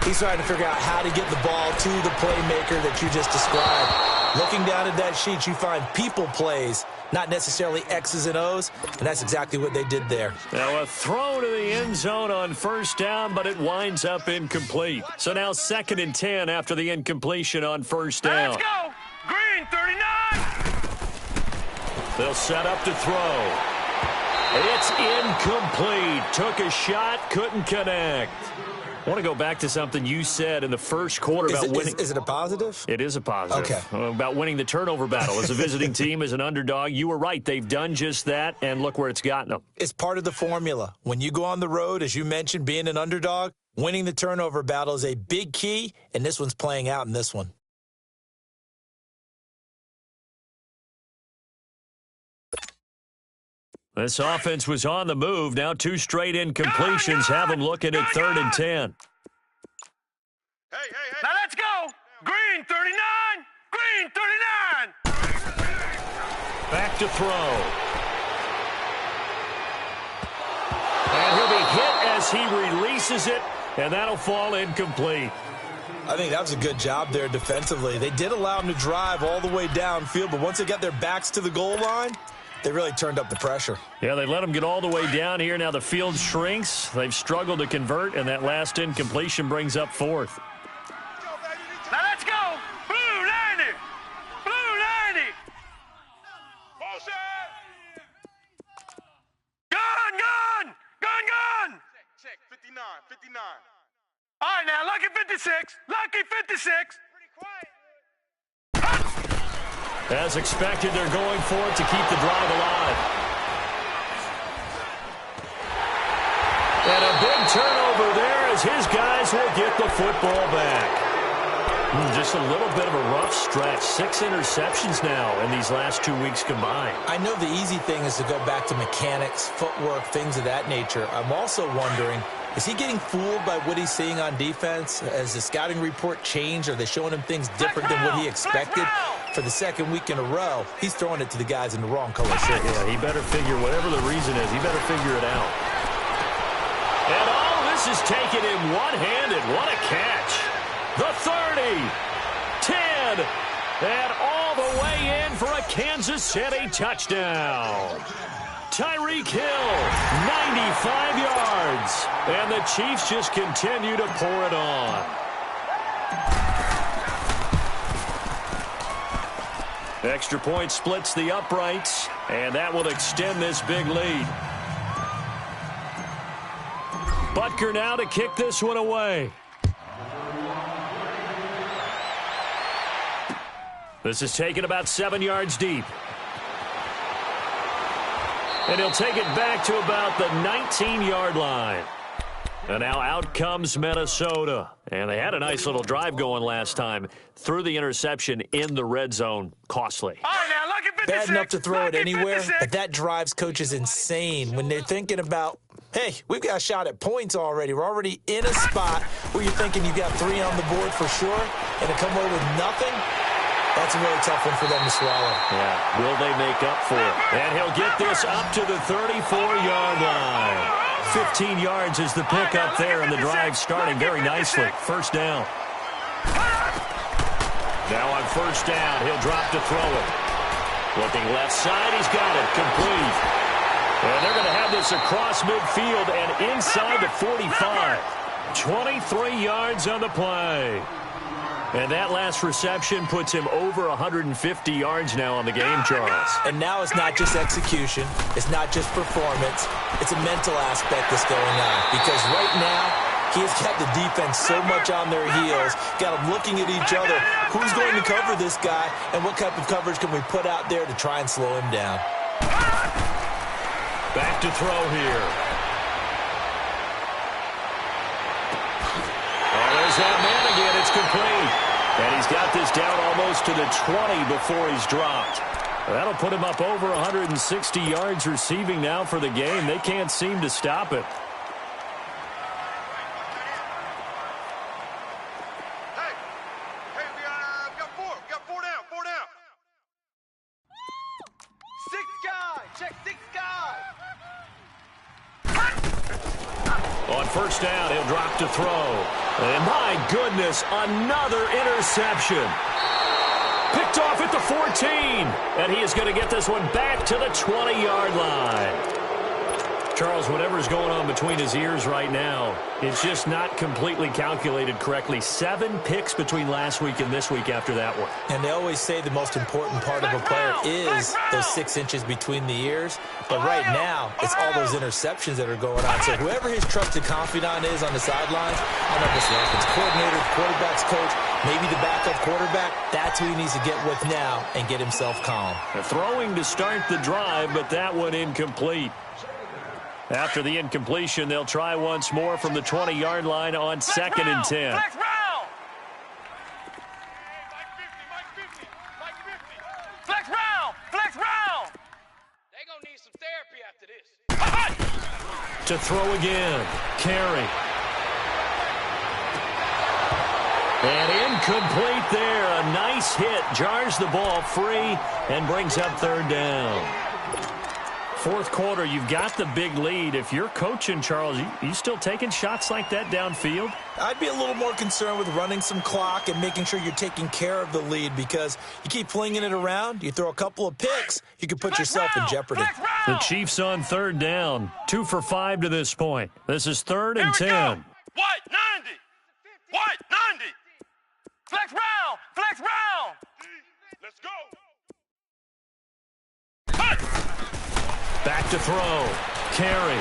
He's trying to figure out how to get the ball to the playmaker that you just described. Looking down at that sheet, you find people plays, not necessarily X's and O's, and that's exactly what they did there. Now a throw to the end zone on first down, but it winds up incomplete. So now 2nd and 10 after the incompletion on first down. Let's go! Green, 39! They'll set up to throw. It's incomplete. Took a shot, couldn't connect. I want to go back to something you said in the first quarter about winning. Is it a positive? It is a positive. Okay. About winning the turnover battle. As a visiting team, as an underdog, you were right. They've done just that, and look where it's gotten them. It's part of the formula. When you go on the road, as you mentioned, being an underdog, winning the turnover battle is a big key, and this one's playing out in this one. This offense was on the move. Now 2 straight incompletions have them looking at 3rd and 10. Hey. Now let's go! Green, 39! Green, 39! Back to throw. And he'll be hit as he releases it, and that'll fall incomplete. I think that was a good job there defensively. They did allow him to drive all the way downfield, but once they got their backs to the goal line, they really turned up the pressure. Yeah, they let them get all the way down here. Now the field shrinks. They've struggled to convert, and that last incompletion brings up 4th. Now let's go! Blue 90! Blue 90! Motion! Gun! Check, 59. All right, now, lucky 56. Lucky 56. Pretty quiet. As expected, they're going for it to keep the drive alive. And a big turnover there as his guys will get the football back. Just a little bit of a rough stretch. 6 interceptions now in these last 2 weeks combined. I know the easy thing is to go back to mechanics, footwork, things of that nature. I'm also wondering, is he getting fooled by what he's seeing on defense? Has the scouting report changed? Are they showing him things different than what he expected? For the 2nd week in a row, he's throwing it to the guys in the wrong color shirt. Yeah, he better figure, whatever the reason is, he better figure it out. And all this is taken in one-handed. What a catch. The 30, 10, And all the way in for a Kansas City touchdown. Tyreek Hill, 95 yards. And the Chiefs just continue to pour it on. Extra point splits the uprights, and that will extend this big lead. Butker now to kick this one away. This is taken about 7 yards deep. And he'll take it back to about the 19-yard line. And now out comes Minnesota. And they had a nice little drive going last time. Threw the interception in the red zone. Costly. All right, now, look at 56. Bad enough to throw it anywhere, 56. but that drives coaches insane when they're thinking about, hey, we've got a shot at points already. We're already in a spot where you're thinking you got 3 on the board for sure, and to come away with nothing, that's a really tough one for them to swallow. Yeah, will they make up for it? And he'll get this up to the 34-yard line. 15 yards is the pickup there, and the drive starting very nicely. First down. Now on first down, he'll drop to throw it. Looking left side, he's got it. Complete. And they're going to have this across midfield and inside the 45. 23 yards on the play. And that last reception puts him over 150 yards now on the game, Charles. And now it's not just execution. It's not just performance. It's a mental aspect that's going on. Because right now, he has got the defense so much on their heels, got them looking at each other. Who's going to cover this guy, and what type of coverage can we put out there to try and slow him down? Back to throw here. Oh, there's that man again. It's complete. And he's got this down almost to the 20 before he's dropped. That'll put him up over 160 yards receiving now for the game. They can't seem to stop it. Hey, we got 4. We got 4 down. 4 down. 6 guys. Check 6 guys. On first down, he'll drop to throw. And my goodness, another interception. Picked off at the 14. And he is going to get this one back to the 20-yard line. Charles, whatever's going on between his ears right now, it's just not completely calculated correctly. 7 picks between last week and this week after that one. And they always say the most important part of a player is those 6 inches between the ears. But right now, it's all those interceptions that are going on. So whoever his trusted confidant is on the sidelines, I don't know if it's the offense coordinator, the quarterback's coach, maybe the backup quarterback, that's who he needs to get with now and get himself calm. They're throwing to start the drive, but that one incomplete. After the incompletion, they'll try once more from the 20-yard line on 2nd and 10. Flex round. Flex round. Flex round. They're going to need some therapy after this. To throw again. Carey. And incomplete there. A nice hit. Jars the ball free and brings up 3rd down. 4th quarter, you've got the big lead. If you're coaching, Charles, you still taking shots like that downfield? I'd be a little more concerned with running some clock and making sure you're taking care of the lead, because you keep flinging it around, you throw a couple of picks, you could put yourself in jeopardy. The Chiefs on 3rd down. 2 for 5 to this point. This is 3rd and 10. White, 90. White, 90. Flex round. Flex round. Let's go. Back to throw. Carey.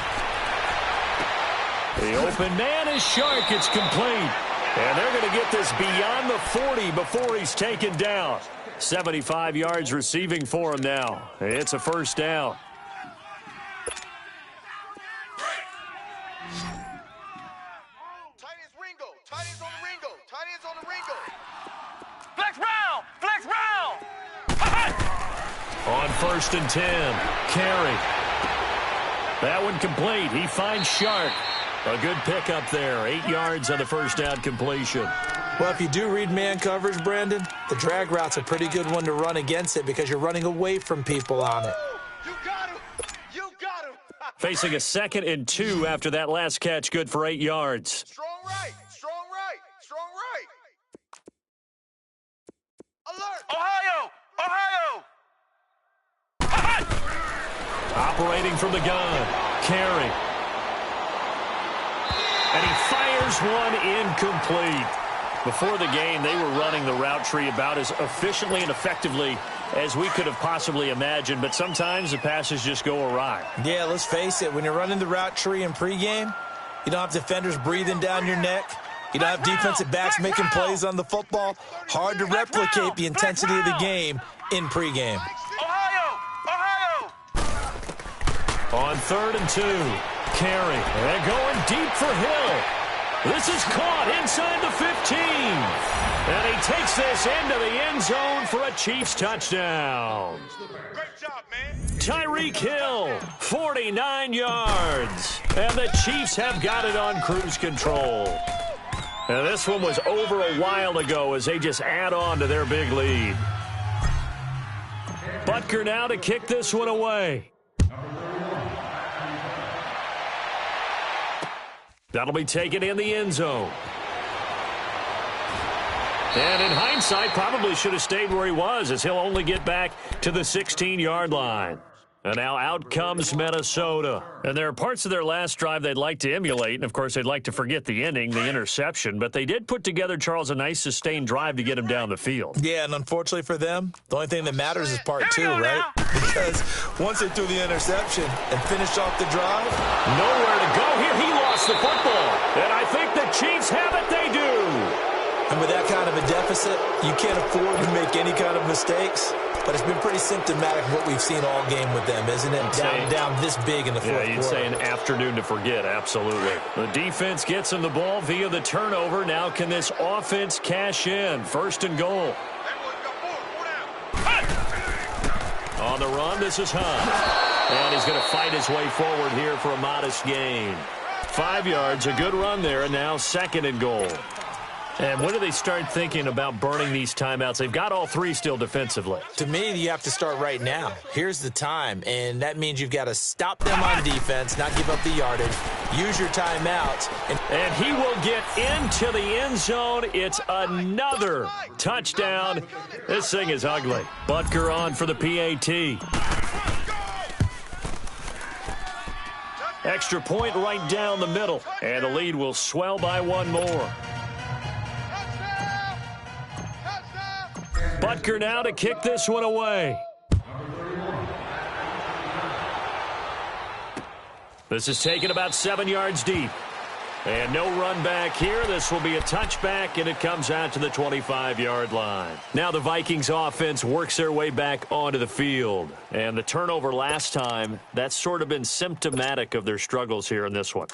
The open man is Shark. It's complete. And they're going to get this beyond the 40 before he's taken down. 75 yards receiving for him now. It's a first down. Tight ends Ringo. Tight ends on the Ringo. Tight ends on the Ringo. Flex round. Flex round. On 1st and 10, Carey. That one complete. He finds Shark. A good pickup there. 8 yards on the first down completion. Well, if you do read man coverage, Brandon, the drag route's a pretty good one to run against it because you're running away from people on it. You got him. You got him. Facing a 2nd and 2 after that last catch. Good for 8 yards. Strong right. Strong right. Strong right. Alert! Ohio! Ohio! Operating from the gun. Carey. And he fires one incomplete. Before the game, they were running the route tree about as efficiently and effectively as we could have possibly imagined, but sometimes the passes just go awry. Yeah, let's face it. When you're running the route tree in pregame, you don't have defenders breathing down your neck. You don't have defensive backs making plays on the football. Hard to replicate the intensity of the game in pregame. Ohio! Ohio! On 3rd and 2, Carey. And going deep for Hill. This is caught inside the 15. And he takes this into the end zone for a Chiefs touchdown. Great job, man. Tyreek Hill, 49 yards. And the Chiefs have got it on cruise control. And this one was over a while ago as they just add on to their big lead. Butker now to kick this one away. That'll be taken in the end zone. And in hindsight, probably should have stayed where he was as he'll only get back to the 16-yard line. And now out comes Minnesota. And there are parts of their last drive they'd like to emulate. And, of course, they'd like to forget the ending, the interception. But they did put together, Charles, a nice sustained drive to get him down the field. Yeah, and unfortunately for them, the only thing that matters is part 2, right? Because once they threw the interception and finished off the drive, nowhere to go here. He lost the football. And I think the Chiefs have it. They do. And with that kind of a deficit, you can't afford to make any kind of mistakes. But it's been pretty symptomatic of what we've seen all game with them, isn't it? Down this big in the fourth quarter. Yeah, you'd say an afternoon to forget, absolutely. The defense gets him the ball via the turnover. Now can this offense cash in? 1st and goal. On the run, this is Hunt. And he's going to fight his way forward here for a modest gain. 5 yards, a good run there, and now 2nd and goal. And when do they start thinking about burning these timeouts? They've got all 3 still defensively. To me, you have to start right now. Here's the time, and that means you've got to stop them on defense, not give up the yardage, use your timeouts. And he will get into the end zone. It's another touchdown. This thing is ugly. Butker on for the PAT. Extra point right down the middle. And the lead will swell by 1 more. Butker now to kick this one away. This is taken about 7 yards deep. And no run back here. This will be a touchback, and it comes out to the 25-yard line. Now the Vikings offense works their way back onto the field. And the turnover last time, that's sort of been symptomatic of their struggles here in this one.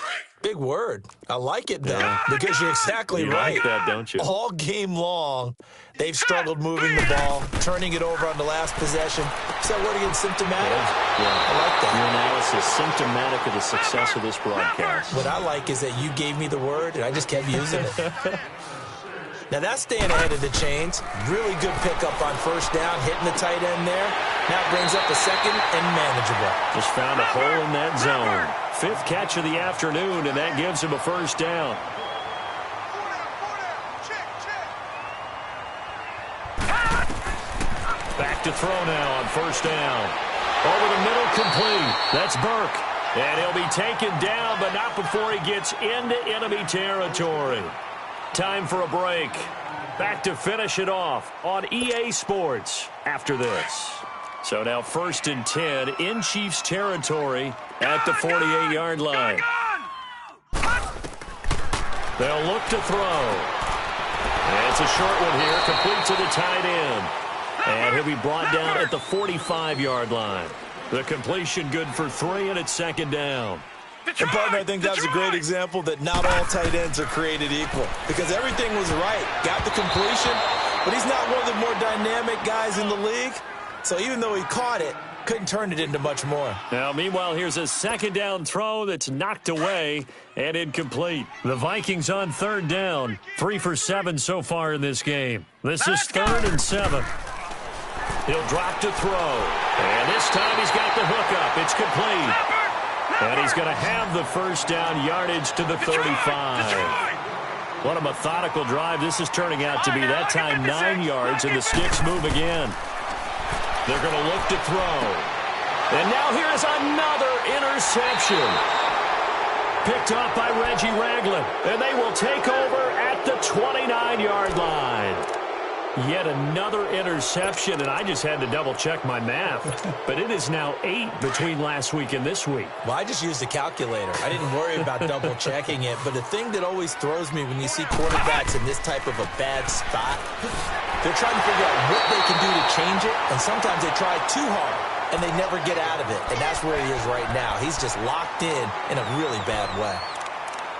Big word. I like it, though, because you're exactly right. You like that, don't you? All game long, they've struggled moving the ball, turning it over on the last possession. Is that word again, symptomatic? Yeah. I like that. Your analysis, symptomatic of the success of this broadcast. What I like is that you gave me the word, and I just kept using it. Now, that's staying ahead of the chains. Really good pickup on 1st down, hitting the tight end there. Now it brings up a 2nd and manageable. Just found a hole in that zone. 5th catch of the afternoon, and that gives him a 1st down. Back to throw now on 1st down. Over the middle, complete. That's Burke. And he'll be taken down, but not before he gets into enemy territory. Time for a break. Back to finish it off on EA Sports after this. So now 1st and 10 in Chiefs territory at the 48-yard line. They'll look to throw. And it's a short one here, complete to the tight end. And he'll be brought down at the 45-yard line. The completion good for 3, and it's 2nd down. And, partner, I think that's a great example that not all tight ends are created equal. Because everything was right. Got the completion, but he's not one of the more dynamic guys in the league. So even though he caught it, couldn't turn it into much more. Now, meanwhile, here's a 2nd down throw that's knocked away and incomplete. The Vikings on 3rd down. 3 for 7 so far in this game. This is 3rd and 7. He'll drop to throw. And this time he's got the hook up. It's complete. And he's going to have the 1st down, yardage to the 35. What a methodical drive this is turning out to be. That time 9 yards, and the sticks move again. They're going to look to throw. And now here's another interception. Picked off by Reggie Ragland, and they will take over at the 29-yard line. Yet another interception, and I just had to double-check my math. But it is now 8 between last week and this week. Well, I just used a calculator. I didn't worry about double-checking it. But the thing that always throws me when you see quarterbacks in this type of a bad spot, they're trying to figure out what they can do to change it, and sometimes they try too hard, and they never get out of it. And that's where he is right now. He's just locked in a really bad way.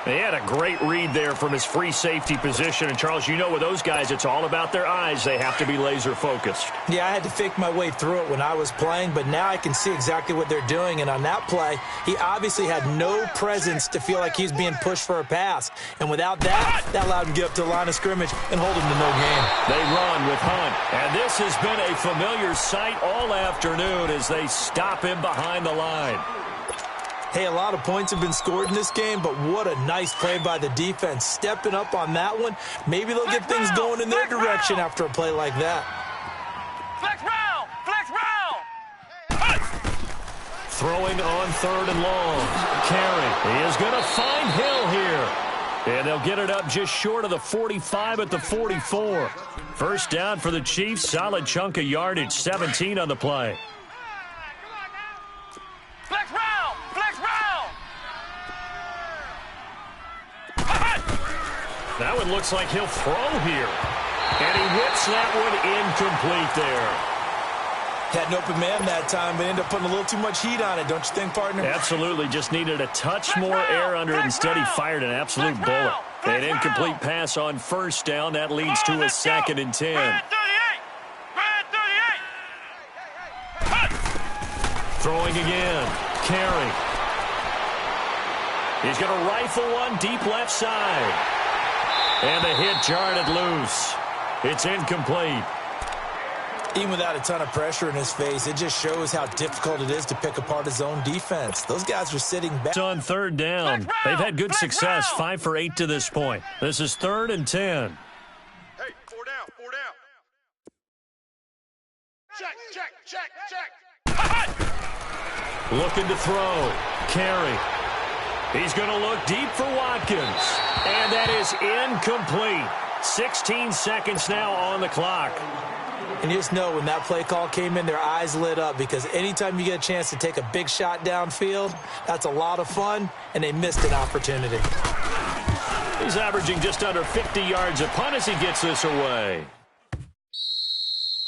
They had a great read there from his free safety position. And, Charles, you know with those guys, it's all about their eyes. They have to be laser-focused. Yeah, I had to fake my way through it when I was playing, but now I can see exactly what they're doing. And on that play, he obviously had no presence to feel like he's being pushed for a pass. And without that, that allowed him to get up to the line of scrimmage and hold him to no gain. They run with Hunt. And this has been a familiar sight all afternoon as they stop him behind the line. Hey, a lot of points have been scored in this game, but what a nice play by the defense. Stepping up on that one, maybe they'll get things going in their direction after a play like that. Flex round! Flex round! Throwing on 3rd and long. Carey, he is going to find Hill here. And they'll get it up just short of the 45 at the 44. First down for the Chiefs. Solid chunk of yardage, 17 on the play. Flex round! Flex round! That one looks like he'll throw here. And he whips that one incomplete there. Had an open man that time, but ended up putting a little too much heat on it, don't you think, partner? Absolutely. Just needed a touch more air under it. Instead, he fired an absolute bullet. An incomplete pass on first down. That leads to a 2nd and 10. Throwing again. Carey. He's going to rifle one deep left side. And the hit jarred it loose. It's incomplete. Even without a ton of pressure in his face, it just shows how difficult it is to pick apart his own defense. Those guys are sitting back. It's on 3rd down. They've had good success, 5 for 8 to this point. This is 3rd and 10. Hey, 4 down, 4 down. Check. Looking to throw. Carey. He's going to look deep for Watkins. And that is incomplete. 16 seconds now on the clock. And you just know when that play call came in, their eyes lit up, because anytime you get a chance to take a big shot downfield, that's a lot of fun, and they missed an opportunity. He's averaging just under 50 yards a punt as he gets this away.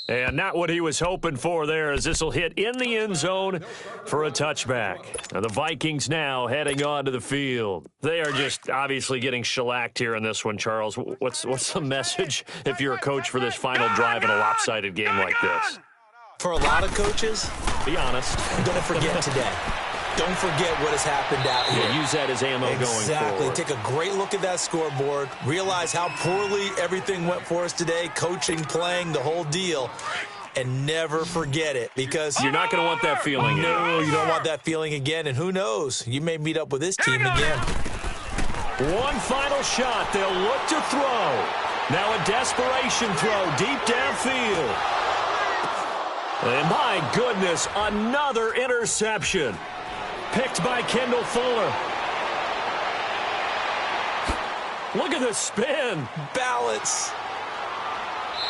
And not what he was hoping for there, as this will hit in the end zone for a touchback. Now the Vikings now heading onto the field. They are just obviously getting shellacked here in this one, Charles. What's the message if you're a coach for this final drive in a lopsided game like this? For a lot of coaches, be honest, I'm going to forget today. Don't forget what has happened out here. Yeah, use that as ammo going forward. Exactly. Take a great look at that scoreboard. Realize how poorly everything went for us today. Coaching, playing, the whole deal. And never forget it, because you're not going to want that feeling again. No, you don't want that feeling again. And who knows? You may meet up with this team again. One final shot. They'll look to throw. Now a desperation throw deep downfield. And my goodness, another interception. Picked by Kendall Fuller. Look at the spin. Balance.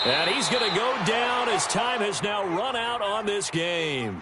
And he's going to go down as time has now run out on this game.